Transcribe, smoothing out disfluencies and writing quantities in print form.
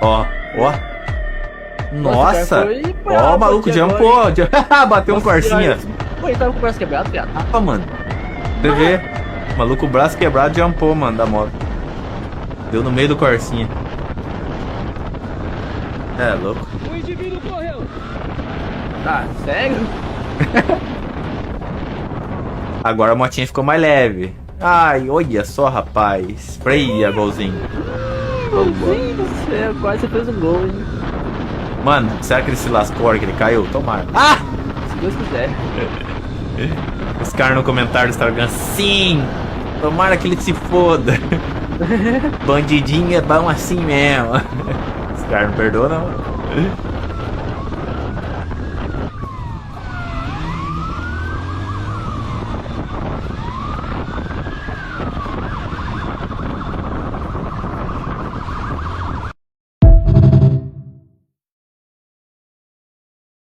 Ó, ó. Nossa! Foi Ó, o maluco jumpou. Bateu um Nossa, corsinha. Pô, ele tava com o braço quebrado, viado. Ah, mano. Você vê? O maluco, o braço quebrado, jumpou, mano, da moto. Deu no meio do corsinha. É, louco. O indivíduo correu. Tá, sério? Agora a motinha ficou mais leve. Ai, olha só, rapaz. Freia, golzinho. Golzinho do céu, quase você fez um gol, hein? Mano, será que ele se lascou a hora que ele caiu? Tomara. Ah! Se Deus quiser. Os caras no comentário do Instagram, sim! Tomara que ele se foda. Bandidinho é bom assim mesmo. Os caras não perdoam, não.